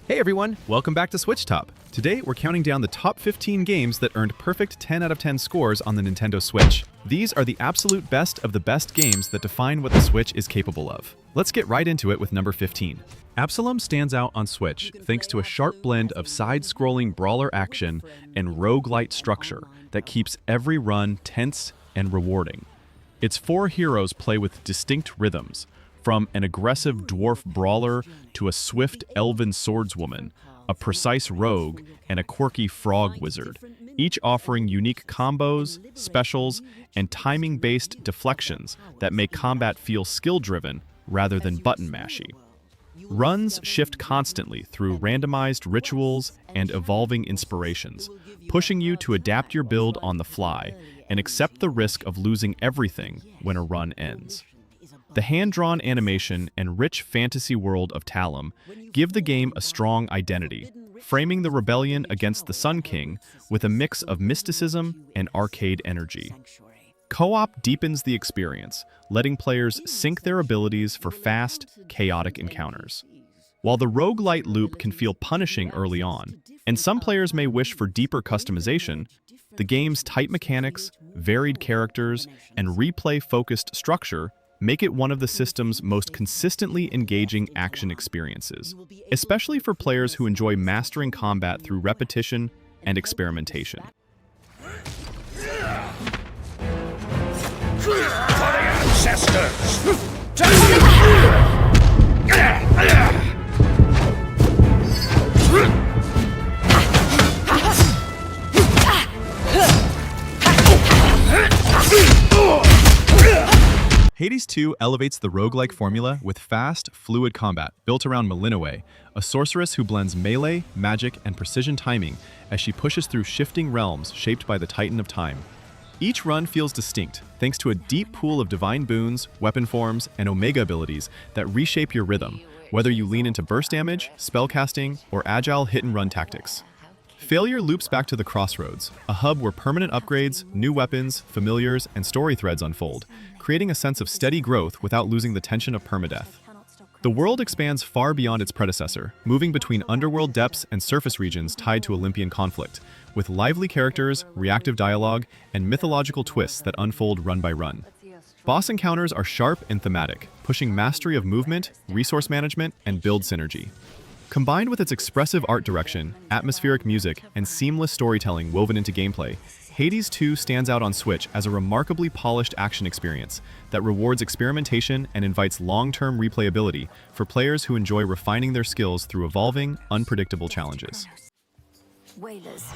Hey everyone, welcome back to SwitchTop. Today we're counting down the top 15 games that earned perfect 10 out of 10 scores on the Nintendo Switch. These are the absolute best of the best games that define what the Switch is capable of. Let's get right into it with number 15. Absolum stands out on Switch thanks to a sharp blend of side-scrolling brawler action and roguelite structure that keeps every run tense and rewarding. Its four heroes play with distinct rhythms, from an aggressive dwarf brawler to a swift elven swordswoman, a precise rogue, and a quirky frog wizard, each offering unique combos, specials, and timing-based deflections that make combat feel skill-driven rather than button-mashy. Runs shift constantly through randomized rituals and evolving inspirations, pushing you to adapt your build on the fly and accept the risk of losing everything when a run ends. The hand-drawn animation and rich fantasy world of Talum give the game a strong identity, framing the rebellion against the Sun King with a mix of mysticism and arcade energy. Co-op deepens the experience, letting players sync their abilities for fast, chaotic encounters. While the roguelite loop can feel punishing early on, and some players may wish for deeper customization, the game's tight mechanics, varied characters, and replay-focused structure make it one of the system's most consistently engaging action experiences, especially for players who enjoy mastering combat through repetition and experimentation. For the ancestors! Hades 2 elevates the roguelike formula with fast, fluid combat built around Malinoe, a sorceress who blends melee, magic, and precision timing as she pushes through shifting realms shaped by the Titan of Time. Each run feels distinct thanks to a deep pool of divine boons, weapon forms, and omega abilities that reshape your rhythm, whether you lean into burst damage, spellcasting, or agile hit-and-run tactics. Failure loops back to the Crossroads, a hub where permanent upgrades, new weapons, familiars, and story threads unfold, creating a sense of steady growth without losing the tension of permadeath. The world expands far beyond its predecessor, moving between underworld depths and surface regions tied to Olympian conflict, with lively characters, reactive dialogue, and mythological twists that unfold run by run. Boss encounters are sharp and thematic, pushing mastery of movement, resource management, and build synergy. Combined with its expressive art direction, atmospheric music, and seamless storytelling woven into gameplay, Hades 2 stands out on Switch as a remarkably polished action experience that rewards experimentation and invites long-term replayability for players who enjoy refining their skills through evolving, unpredictable challenges. Whalers.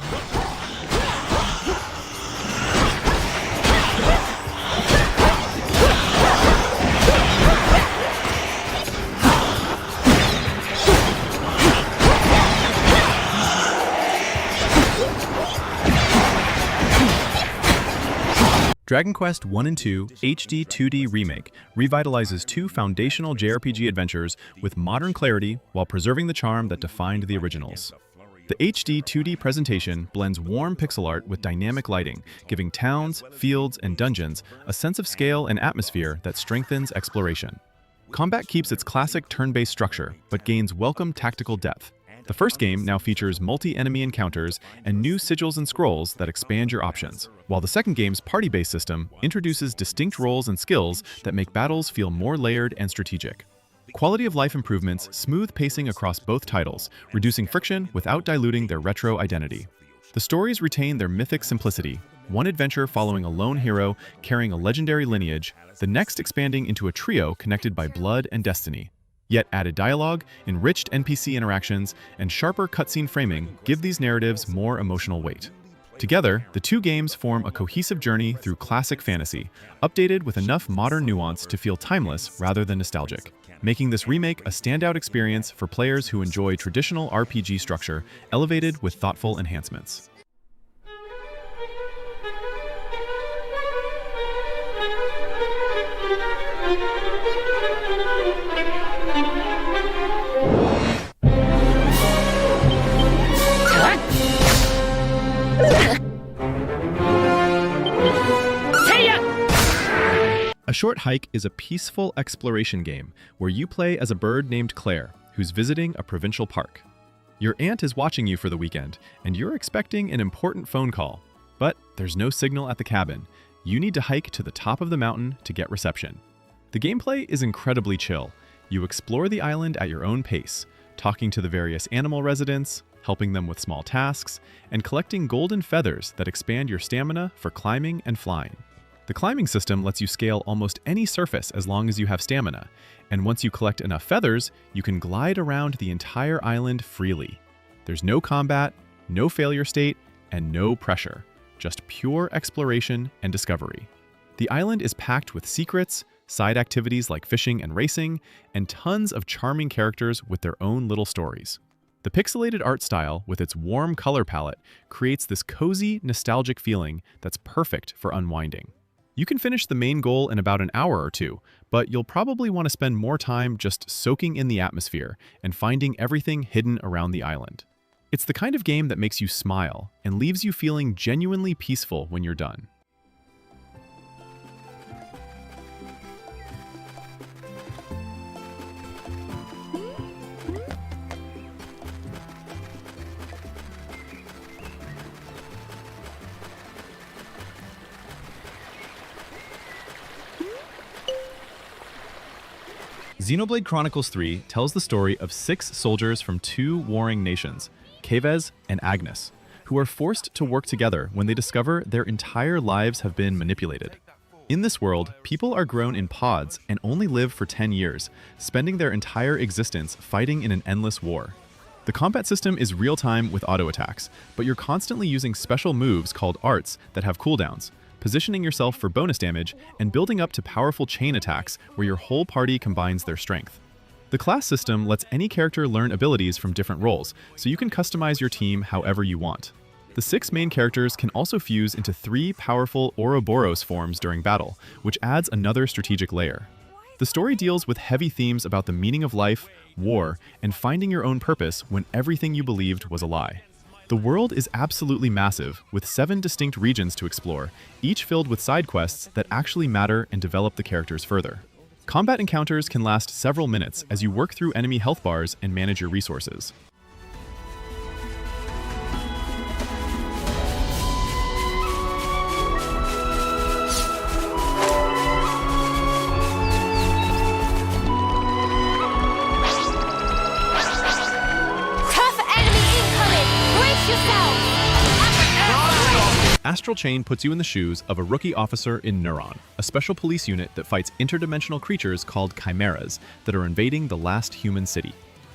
Dragon Quest I and II HD 2D Remake revitalizes two foundational JRPG adventures with modern clarity while preserving the charm that defined the originals. The HD 2D presentation blends warm pixel art with dynamic lighting, giving towns, fields, and dungeons a sense of scale and atmosphere that strengthens exploration. Combat keeps its classic turn-based structure, but gains welcome tactical depth. The first game now features multi-enemy encounters and new sigils and scrolls that expand your options, while the second game's party-based system introduces distinct roles and skills that make battles feel more layered and strategic. Quality of life improvements smooth pacing across both titles, reducing friction without diluting their retro identity. The stories retain their mythic simplicity, one adventure following a lone hero carrying a legendary lineage, the next expanding into a trio connected by blood and destiny. Yet added dialogue, enriched NPC interactions, and sharper cutscene framing give these narratives more emotional weight. Together, the two games form a cohesive journey through classic fantasy, updated with enough modern nuance to feel timeless rather than nostalgic, making this remake a standout experience for players who enjoy traditional RPG structure, elevated with thoughtful enhancements. A Short Hike is a peaceful exploration game where you play as a bird named Claire, who's visiting a provincial park. Your aunt is watching you for the weekend, and you're expecting an important phone call. But there's no signal at the cabin. You need to hike to the top of the mountain to get reception. The gameplay is incredibly chill. You explore the island at your own pace, talking to the various animal residents, helping them with small tasks, and collecting golden feathers that expand your stamina for climbing and flying. The climbing system lets you scale almost any surface as long as you have stamina, and once you collect enough feathers, you can glide around the entire island freely. There's no combat, no failure state, and no pressure, just pure exploration and discovery. The island is packed with secrets, side activities like fishing and racing, and tons of charming characters with their own little stories. The pixelated art style, with its warm color palette, creates this cozy, nostalgic feeling that's perfect for unwinding. You can finish the main goal in about an hour or two, but you'll probably want to spend more time just soaking in the atmosphere and finding everything hidden around the island. It's the kind of game that makes you smile and leaves you feeling genuinely peaceful when you're done. Xenoblade Chronicles 3 tells the story of 6 soldiers from 2 warring nations, Kevez and Agnes, who are forced to work together when they discover their entire lives have been manipulated. In this world, people are grown in pods and only live for 10 years, spending their entire existence fighting in an endless war. The combat system is real-time with auto-attacks, but you're constantly using special moves called arts that have cooldowns, positioning yourself for bonus damage, and building up to powerful chain attacks where your whole party combines their strength. The class system lets any character learn abilities from different roles, so you can customize your team however you want. The 6 main characters can also fuse into 3 powerful Ouroboros forms during battle, which adds another strategic layer. The story deals with heavy themes about the meaning of life, war, and finding your own purpose when everything you believed was a lie. The world is absolutely massive, with 7 distinct regions to explore, each filled with side quests that actually matter and develop the characters further. Combat encounters can last several minutes as you work through enemy health bars and manage your resources. Astral Chain puts you in the shoes of a rookie officer in Neuron, a special police unit that fights interdimensional creatures called chimeras that are invading the last human city.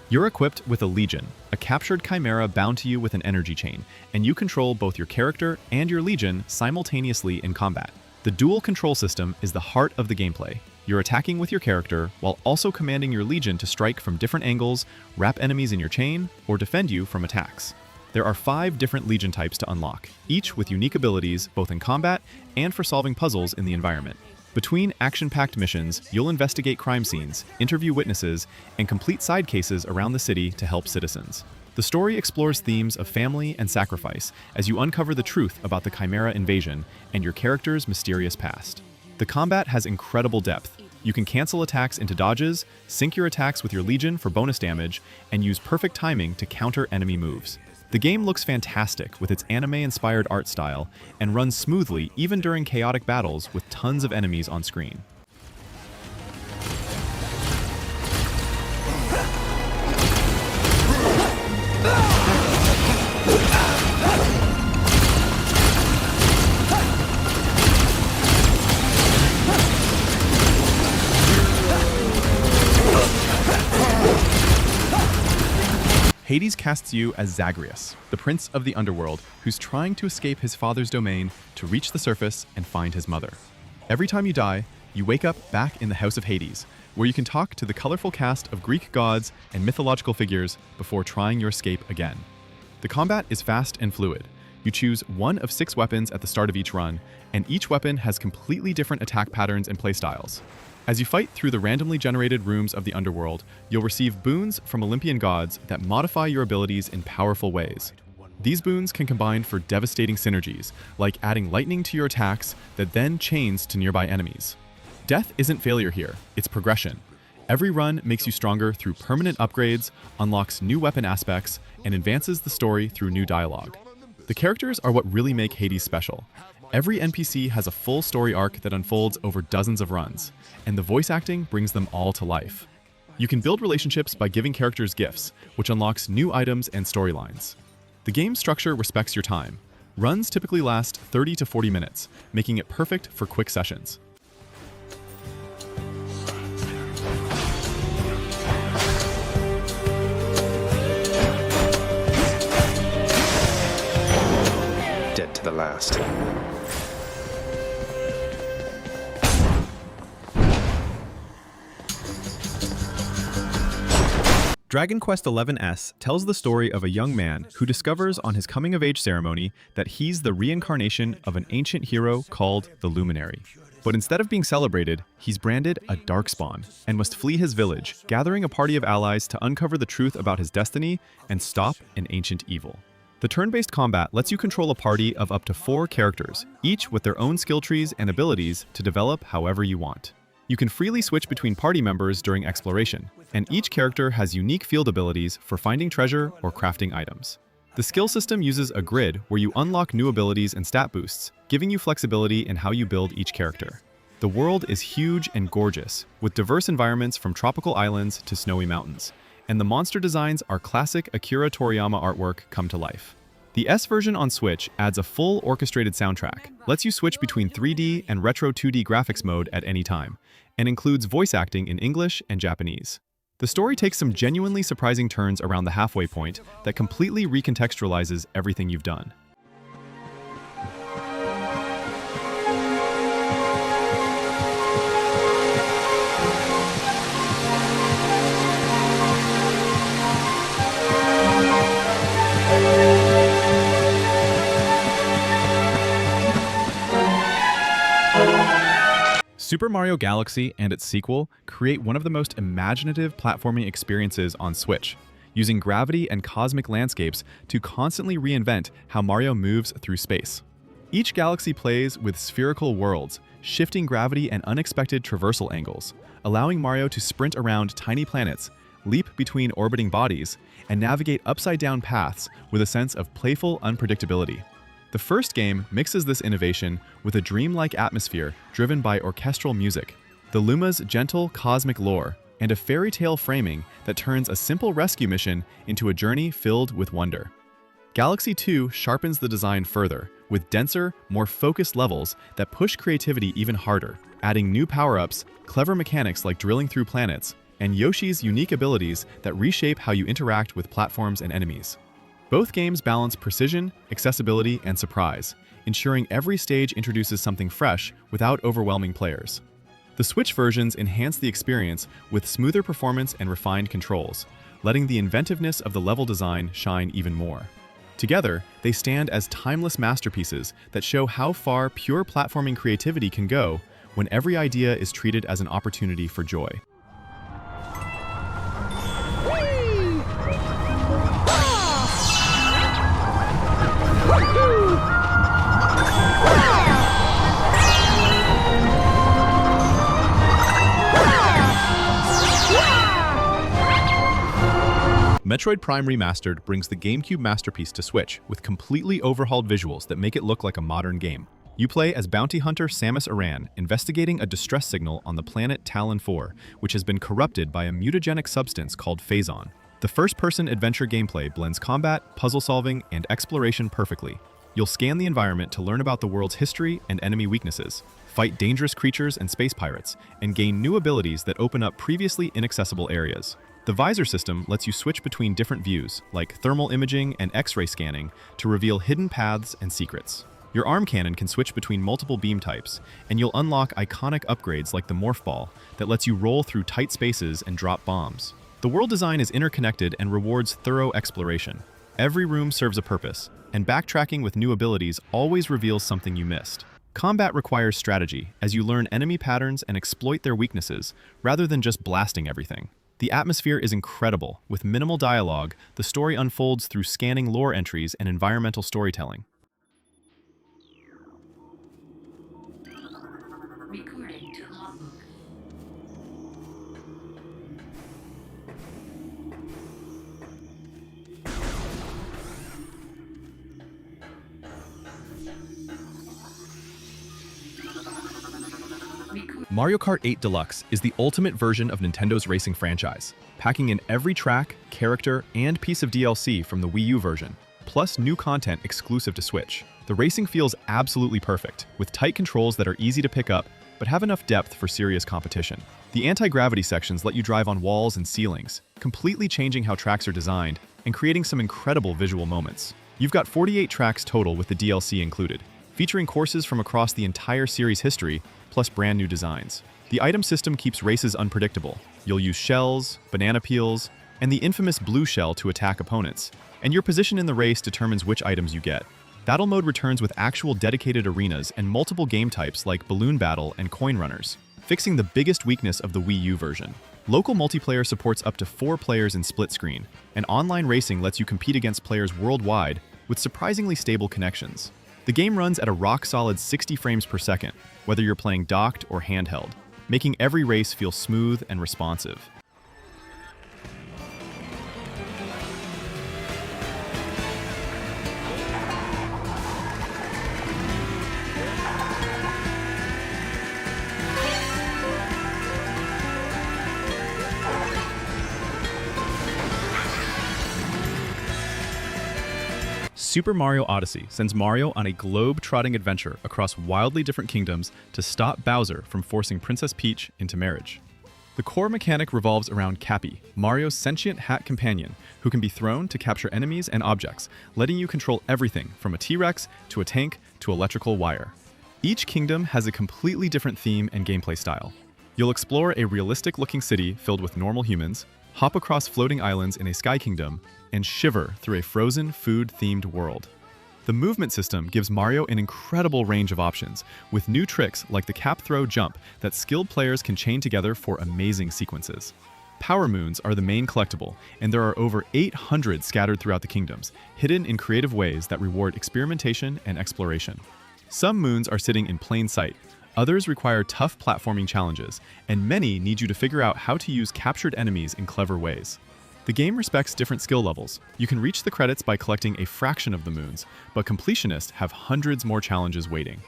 You're equipped with a Legion, a captured chimera bound to you with an energy chain, and you control both your character and your Legion simultaneously in combat. The dual control system is the heart of the gameplay. You're attacking with your character while also commanding your Legion to strike from different angles, wrap enemies in your chain, or defend you from attacks. There are 5 different Legion types to unlock, each with unique abilities both in combat and for solving puzzles in the environment. Between action-packed missions, you'll investigate crime scenes, interview witnesses, and complete side cases around the city to help citizens. The story explores themes of family and sacrifice as you uncover the truth about the Chimera invasion and your character's mysterious past. The combat has incredible depth. You can cancel attacks into dodges, sync your attacks with your Legion for bonus damage, and use perfect timing to counter enemy moves. The game looks fantastic with its anime-inspired art style and runs smoothly even during chaotic battles with tons of enemies on screen. Hades casts you as Zagreus, the prince of the underworld, who's trying to escape his father's domain to reach the surface and find his mother. Every time you die, you wake up back in the House of Hades, where you can talk to the colorful cast of Greek gods and mythological figures before trying your escape again. The combat is fast and fluid. You choose one of 6 weapons at the start of each run, and each weapon has completely different attack patterns and playstyles. As you fight through the randomly generated rooms of the underworld, you'll receive boons from Olympian gods that modify your abilities in powerful ways. These boons can combine for devastating synergies, like adding lightning to your attacks that then chains to nearby enemies. Death isn't failure here, it's progression. Every run makes you stronger through permanent upgrades, unlocks new weapon aspects, and advances the story through new dialogue. The characters are what really make Hades special. Every NPC has a full story arc that unfolds over dozens of runs, and the voice acting brings them all to life. You can build relationships by giving characters gifts, which unlocks new items and storylines. The game's structure respects your time. Runs typically last 30 to 40 minutes, making it perfect for quick sessions. Dead to the last. Dragon Quest XI's tells the story of a young man who discovers on his coming-of-age ceremony that he's the reincarnation of an ancient hero called the Luminary. But instead of being celebrated, he's branded a Darkspawn and must flee his village, gathering a party of allies to uncover the truth about his destiny and stop an ancient evil. The turn-based combat lets you control a party of up to 4 characters, each with their own skill trees and abilities to develop however you want. You can freely switch between party members during exploration, and each character has unique field abilities for finding treasure or crafting items. The skill system uses a grid where you unlock new abilities and stat boosts, giving you flexibility in how you build each character. The world is huge and gorgeous, with diverse environments from tropical islands to snowy mountains, and the monster designs are classic Akira Toriyama artwork come to life. The S version on Switch adds a full orchestrated soundtrack, lets you switch between 3D and retro 2D graphics mode at any time, and includes voice acting in English and Japanese. The story takes some genuinely surprising turns around the halfway point that completely recontextualizes everything you've done. Super Mario Galaxy and its sequel create one of the most imaginative platforming experiences on Switch, using gravity and cosmic landscapes to constantly reinvent how Mario moves through space. Each galaxy plays with spherical worlds, shifting gravity and unexpected traversal angles, allowing Mario to sprint around tiny planets, leap between orbiting bodies, and navigate upside-down paths with a sense of playful unpredictability. The first game mixes this innovation with a dreamlike atmosphere driven by orchestral music, the Luma's gentle cosmic lore, and a fairy tale framing that turns a simple rescue mission into a journey filled with wonder. Galaxy 2 sharpens the design further, with denser, more focused levels that push creativity even harder, adding new power-ups, clever mechanics like drilling through planets, and Yoshi's unique abilities that reshape how you interact with platforms and enemies. Both games balance precision, accessibility, and surprise, ensuring every stage introduces something fresh without overwhelming players. The Switch versions enhance the experience with smoother performance and refined controls, letting the inventiveness of the level design shine even more. Together, they stand as timeless masterpieces that show how far pure platforming creativity can go when every idea is treated as an opportunity for joy. Metroid Prime Remastered brings the GameCube masterpiece to Switch with completely overhauled visuals that make it look like a modern game. You play as bounty hunter Samus Aran, investigating a distress signal on the planet Talon 4, which has been corrupted by a mutagenic substance called Phazon. The first-person adventure gameplay blends combat, puzzle solving, and exploration perfectly. You'll scan the environment to learn about the world's history and enemy weaknesses, fight dangerous creatures and space pirates, and gain new abilities that open up previously inaccessible areas. The visor system lets you switch between different views, like thermal imaging and X-ray scanning, to reveal hidden paths and secrets. Your arm cannon can switch between multiple beam types, and you'll unlock iconic upgrades like the Morph Ball that lets you roll through tight spaces and drop bombs. The world design is interconnected and rewards thorough exploration. Every room serves a purpose, and backtracking with new abilities always reveals something you missed. Combat requires strategy, as you learn enemy patterns and exploit their weaknesses, rather than just blasting everything. The atmosphere is incredible. With minimal dialogue, the story unfolds through scanning lore entries and environmental storytelling. Recording to logbook. Mario Kart 8 Deluxe is the ultimate version of Nintendo's racing franchise, packing in every track, character, and piece of DLC from the Wii U version, plus new content exclusive to Switch. The racing feels absolutely perfect, with tight controls that are easy to pick up, but have enough depth for serious competition. The anti-gravity sections let you drive on walls and ceilings, completely changing how tracks are designed and creating some incredible visual moments. You've got 48 tracks total with the DLC included, featuring courses from across the entire series' history, plus brand new designs. The item system keeps races unpredictable. You'll use shells, banana peels, and the infamous blue shell to attack opponents, and your position in the race determines which items you get. Battle mode returns with actual dedicated arenas and multiple game types like balloon battle and coin runners, fixing the biggest weakness of the Wii U version. Local multiplayer supports up to 4 players in split screen, and online racing lets you compete against players worldwide with surprisingly stable connections. The game runs at a rock-solid 60 frames per second, whether you're playing docked or handheld, making every race feel smooth and responsive. Super Mario Odyssey sends Mario on a globe-trotting adventure across wildly different kingdoms to stop Bowser from forcing Princess Peach into marriage. The core mechanic revolves around Cappy, Mario's sentient hat companion, who can be thrown to capture enemies and objects, letting you control everything from a T-Rex to a tank to electrical wire. Each kingdom has a completely different theme and gameplay style. You'll explore a realistic-looking city filled with normal humans, hop across floating islands in a sky kingdom, and shiver through a frozen, food-themed world. The movement system gives Mario an incredible range of options, with new tricks like the cap throw jump that skilled players can chain together for amazing sequences. Power Moons are the main collectible, and there are over 800 scattered throughout the kingdoms, hidden in creative ways that reward experimentation and exploration. Some moons are sitting in plain sight, others require tough platforming challenges, and many need you to figure out how to use captured enemies in clever ways. The game respects different skill levels. You can reach the credits by collecting a fraction of the moons, but completionists have hundreds more challenges waiting.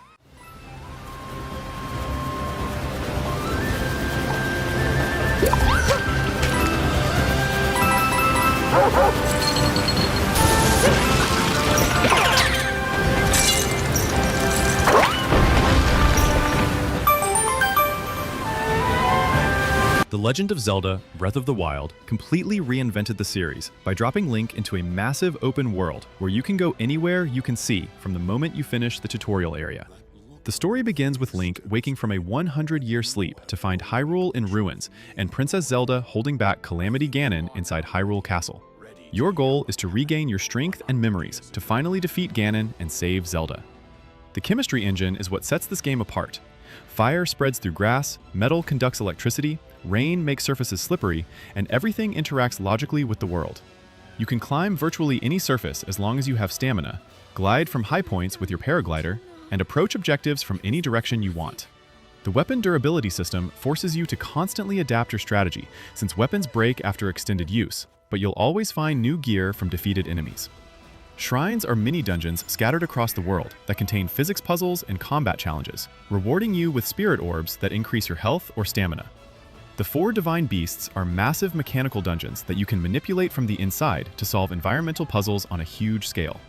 The Legend of Zelda: Breath of the Wild completely reinvented the series by dropping Link into a massive open world where you can go anywhere you can see from the moment you finish the tutorial area. The story begins with Link waking from a 100-year sleep to find Hyrule in ruins and Princess Zelda holding back Calamity Ganon inside Hyrule Castle. Your goal is to regain your strength and memories to finally defeat Ganon and save Zelda. The chemistry engine is what sets this game apart. Fire spreads through grass, metal conducts electricity, rain makes surfaces slippery, and everything interacts logically with the world. You can climb virtually any surface as long as you have stamina, glide from high points with your paraglider, and approach objectives from any direction you want. The weapon durability system forces you to constantly adapt your strategy, since weapons break after extended use, but you'll always find new gear from defeated enemies. Shrines are mini-dungeons scattered across the world that contain physics puzzles and combat challenges, rewarding you with spirit orbs that increase your health or stamina. The 4 divine beasts are massive mechanical dungeons that you can manipulate from the inside to solve environmental puzzles on a huge scale.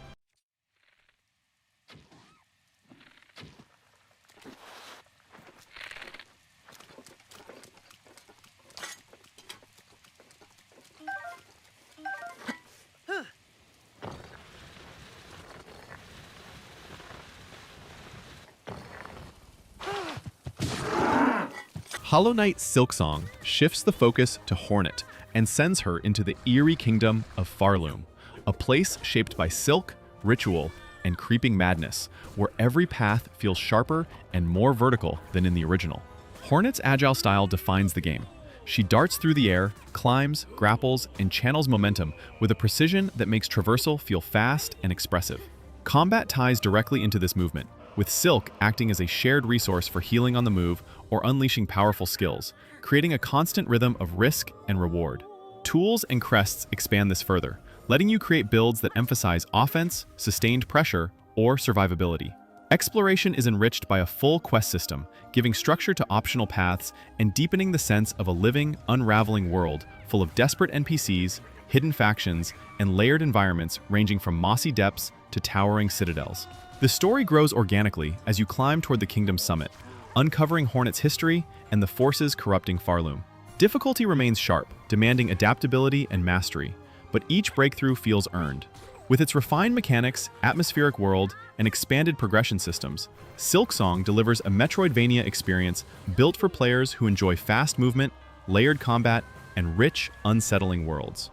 Hollow Knight Silksong shifts the focus to Hornet and sends her into the eerie kingdom of Farloom, a place shaped by silk, ritual, and creeping madness, where every path feels sharper and more vertical than in the original. Hornet's agile style defines the game. She darts through the air, climbs, grapples, and channels momentum with a precision that makes traversal feel fast and expressive. Combat ties directly into this movement, with Silk acting as a shared resource for healing on the move or unleashing powerful skills, creating a constant rhythm of risk and reward. Tools and crests expand this further, letting you create builds that emphasize offense, sustained pressure, or survivability. Exploration is enriched by a full quest system, giving structure to optional paths and deepening the sense of a living, unraveling world full of desperate NPCs, hidden factions, and layered environments ranging from mossy depths to towering citadels. The story grows organically as you climb toward the kingdom's summit, uncovering Hornet's history and the forces corrupting Farloom. Difficulty remains sharp, demanding adaptability and mastery, but each breakthrough feels earned. With its refined mechanics, atmospheric world, and expanded progression systems, Silksong delivers a Metroidvania experience built for players who enjoy fast movement, layered combat, and rich, unsettling worlds.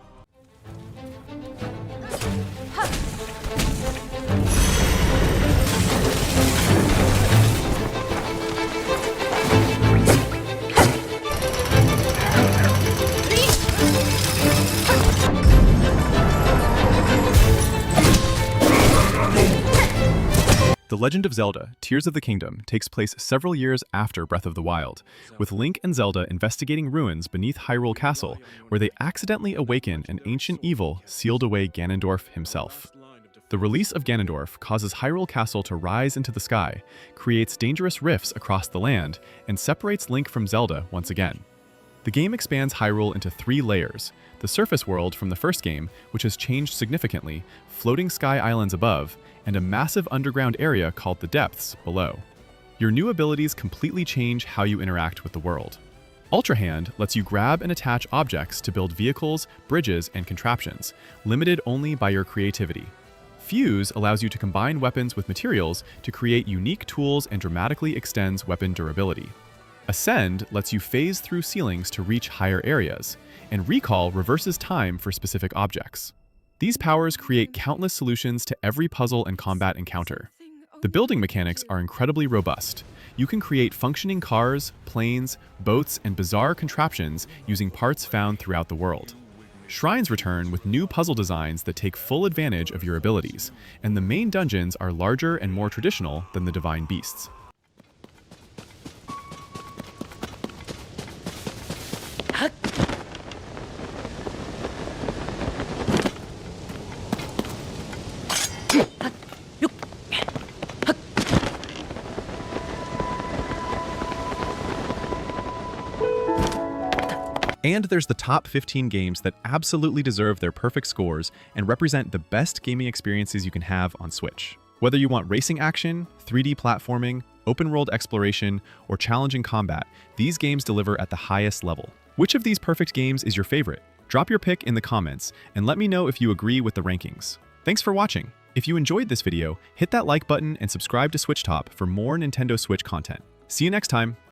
The Legend of Zelda: Tears of the Kingdom takes place several years after Breath of the Wild, with Link and Zelda investigating ruins beneath Hyrule Castle, where they accidentally awaken an ancient evil sealed away Ganondorf himself. The release of Ganondorf causes Hyrule Castle to rise into the sky, creates dangerous rifts across the land, and separates Link from Zelda once again. The game expands Hyrule into 3 layers: the surface world from the first game, which has changed significantly, floating sky islands above, and a massive underground area called the Depths below. Your new abilities completely change how you interact with the world. Ultra Hand lets you grab and attach objects to build vehicles, bridges, and contraptions, limited only by your creativity. Fuse allows you to combine weapons with materials to create unique tools and dramatically extends weapon durability. Ascend lets you phase through ceilings to reach higher areas, and Recall reverses time for specific objects. These powers create countless solutions to every puzzle and combat encounter. The building mechanics are incredibly robust. You can create functioning cars, planes, boats, and bizarre contraptions using parts found throughout the world. Shrines return with new puzzle designs that take full advantage of your abilities, and the main dungeons are larger and more traditional than the divine beasts. And there's the top 15 games that absolutely deserve their perfect scores and represent the best gaming experiences you can have on Switch. Whether you want racing action, 3D platforming, open-world exploration, or challenging combat, these games deliver at the highest level. Which of these perfect games is your favorite? Drop your pick in the comments and let me know if you agree with the rankings. Thanks for watching. If you enjoyed this video, hit that like button and subscribe to SwitchTop for more Nintendo Switch content. See you next time!